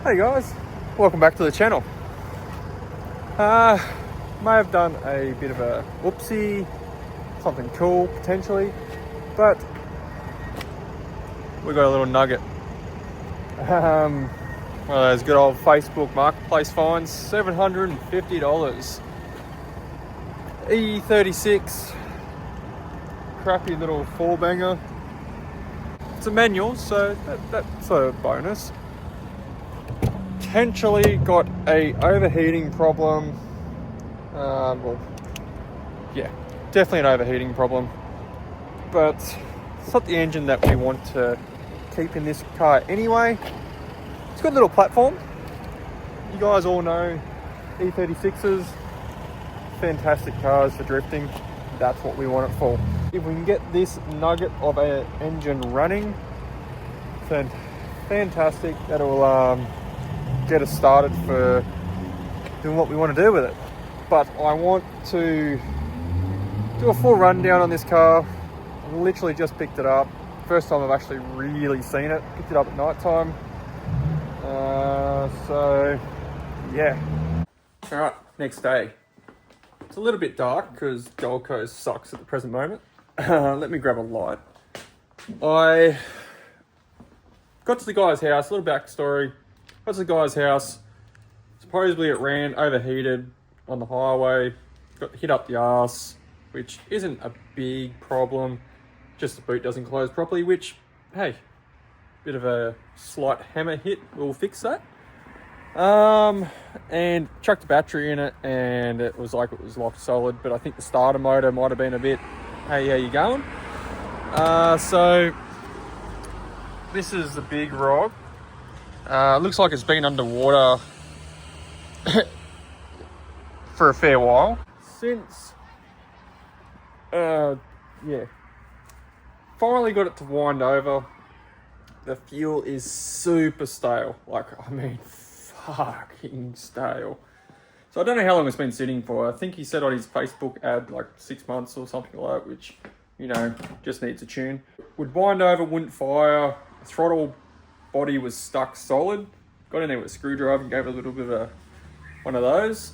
Hey guys, welcome back to the channel. May have done a bit of a whoopsie, something cool potentially, but we got a little nugget. One of those good old Facebook marketplace finds, $750. E36, crappy little four banger. It's a manual, so that's a bonus. Potentially got a overheating problem. Well, yeah, definitely an overheating problem, but it's not the engine that we want to keep in this car anyway. It's got a little platform. You guys all know E36s, fantastic cars for drifting. That's what we want it for. If we can get this nugget of an engine running, fantastic. That'll get us started for doing what we want to do with it. But I want to do a full rundown on this car. I literally just picked it up. First time I've actually really seen it. Picked it up at night time. So yeah. All right, next day. It's a little bit dark because Gold Coast sucks at the present moment. Let me grab a light. I got to the guy's house, a little backstory. Got to the guy's house. Supposedly it ran overheated on the highway. Got hit up the arse, which isn't a big problem. Just the boot doesn't close properly, which, hey, bit of a slight hammer hit will fix that. And chucked the battery in it and it was like it was locked solid, but I think the starter motor might have been a bit, hey, how you going? So this is the big rod. Looks like it's been underwater for a fair while. Since, yeah, finally got it to wind over. The fuel is super stale. Like, I mean, fucking stale. So I don't know how long it's been sitting for. I think he said on his Facebook ad like 6 months or something like that, which, you know, just needs a tune. Would wind over, wouldn't fire. Throttle body was stuck solid. Got in there with a screwdriver and gave it a little bit of one of those.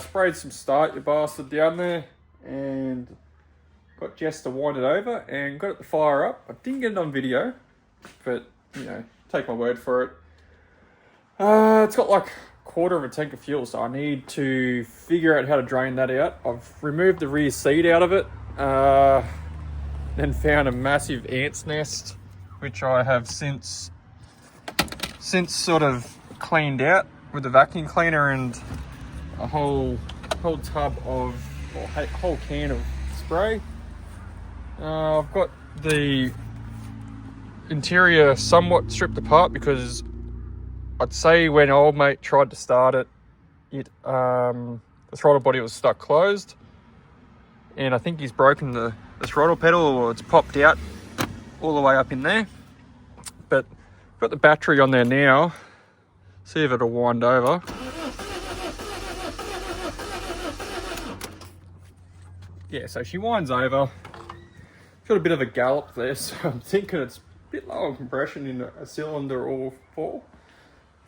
Sprayed some start, you bastard, down there, and got Jess to wind it over and got it to fire up. I didn't get it on video, but, you know, take my word for it. It's got like a quarter of a tank of fuel, so I need to figure out how to drain that out. I've removed the rear seat out of it, then found a massive ant's nest, which I have since sort of cleaned out with the vacuum cleaner and a whole tub of, or whole can of spray. I've got the interior somewhat stripped apart because I'd say when old mate tried to start it, the throttle body was stuck closed, and I think he's broken the throttle pedal, or it's popped out all the way up in there. But I've got the battery on there now. See if it'll wind over. Yeah, so she winds over. Got a bit of a gallop there, so I'm thinking it's a bit low on compression in a cylinder or four.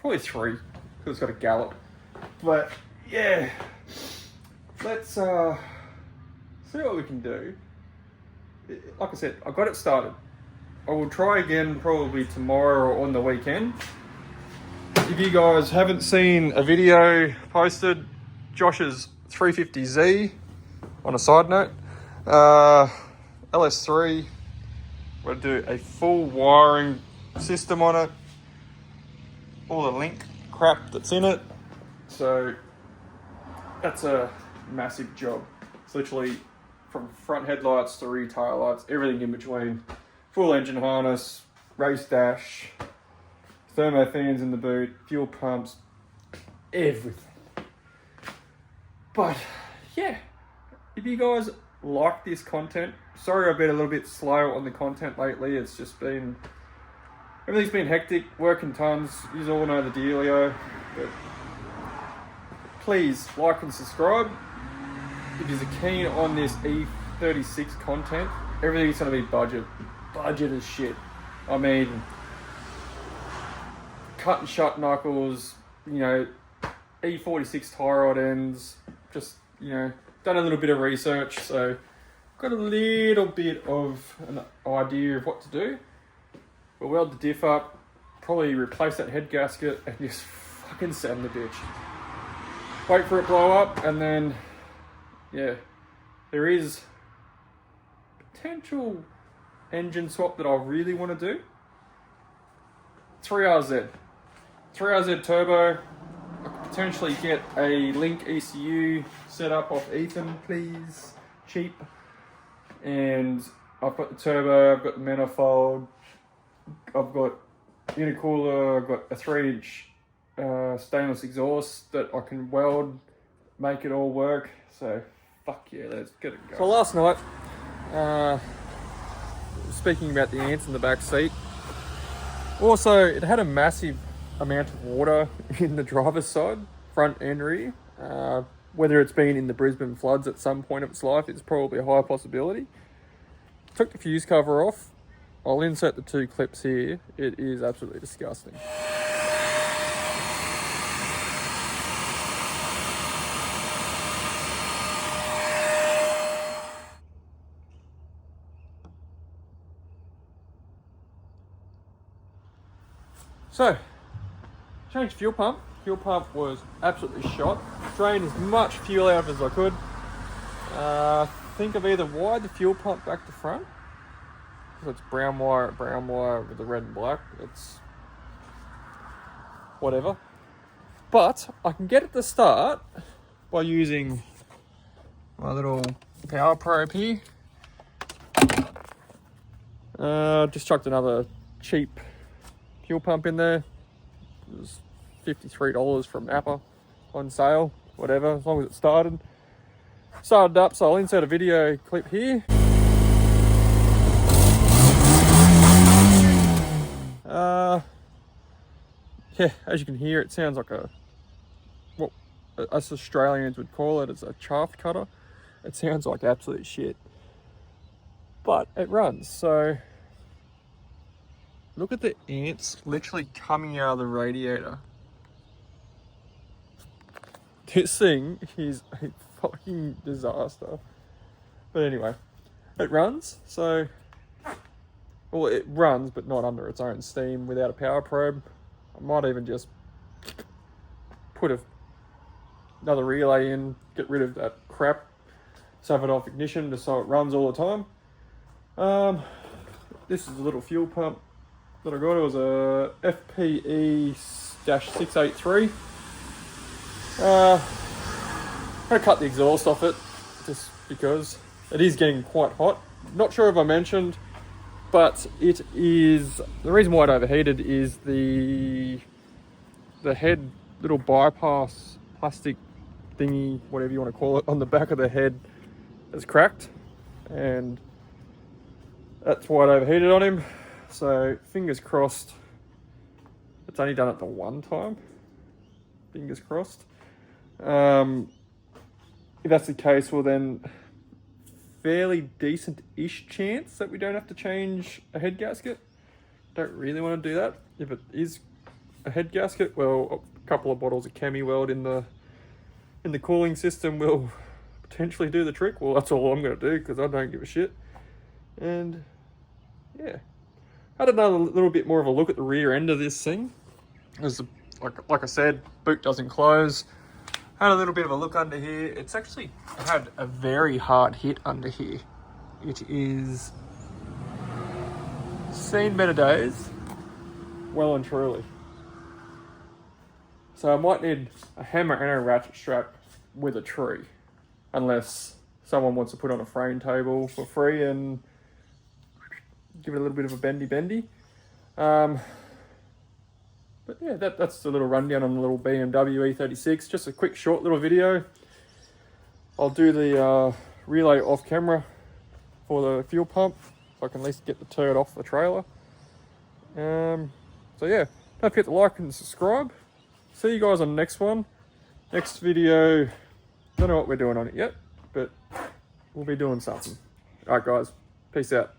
Probably three, because it's got a gallop. But yeah, let's see what we can do. Like I said, I got it started. I will try again probably tomorrow or on the weekend. If you guys haven't seen a video posted, Josh's 350Z, on a side note, LS3, we're going to do a full wiring system on it, all the link crap that's in it, so that's a massive job. It's literally from front headlights to rear tail lights, everything in between, full engine harness, race dash, thermo fans in the boot, fuel pumps, everything. But yeah, if you guys like this content, sorry I've been a little bit slow on the content lately. It's just been, everything's been hectic, working tons. You all know the dealio. But please like and subscribe. If you're keen on this E36 content, everything's going to be budget as shit. I mean, cut and shut knuckles, you know, E36 tie rod ends, just, you know, done a little bit of research, so got a little bit of an idea of what to do. We'll weld the diff up, probably replace that head gasket and just fucking sand the bitch. Wait for it to blow up, and then, yeah, there is potential engine swap that I really want to do. 3RZ turbo. I could potentially get a Link ECU set up off Ethan, please, cheap. And I've got the turbo, I've got the manifold, I've got intercooler, I've got a 3-inch stainless exhaust that I can weld, make it all work. So fuck yeah, let's get it going. So last night, speaking about the ants in the back seat, also it had a massive amount of water in the driver's side, front and rear. Whether it's been in the Brisbane floods at some point of its life, it's probably a high possibility. Took the fuse cover off. I'll insert the 2 clips here. It is absolutely disgusting. So, changed fuel pump. Fuel pump was absolutely shot. Drained as much fuel out as I could. I think I've either wired the fuel pump back to front, because it's brown wire with the red and black. It's whatever. But I can get it to start by using my little power probe here. Just chucked another cheap fuel pump in there. It was $53 from Napa on sale, whatever, as long as it started up. So I'll insert a video clip here. Yeah, as you can hear, it sounds like what us Australians would call it as a chaff cutter. It sounds like absolute shit, but it runs. So look at the ants literally coming out of the radiator. This thing is a fucking disaster. But anyway, it runs. So, well, it runs, but not under its own steam without a power probe. I might even just put another relay in, get rid of that crap, save it off ignition just so it runs all the time. This is a little fuel pump that I got. It was a FPE-683. I'm going to cut the exhaust off it just because it is getting quite hot. Not sure if I mentioned, but it is, the reason why it overheated is the head little bypass plastic thingy, whatever you want to call it, on the back of the head has cracked, and that's why it overheated on him. So fingers crossed it's only done it the one time. Fingers crossed. If that's the case, well then fairly decent-ish chance that we don't have to change a head gasket. Don't really want to do that. If it is a head gasket, well, a couple of bottles of Chemi Weld in the cooling system will potentially do the trick. Well, that's all I'm going to do because I don't give a shit. And yeah, I had another little bit more of a look at the rear end of this thing. As like I said, boot doesn't close. Had a little bit of a look under here. It's actually had a very hard hit under here. It is seen better days, well and truly. So I might need a hammer and a ratchet strap with a tree, unless someone wants to put on a frame table for free and give it a little bit of a bendy. But yeah, that's a little rundown on the little BMW E36. Just a quick, short little video. I'll do the relay off camera for the fuel pump, so I can at least get the turd off the trailer. So yeah, don't forget to like and subscribe. See you guys on the next one. Next video, don't know what we're doing on it yet, but we'll be doing something. Alright guys, peace out.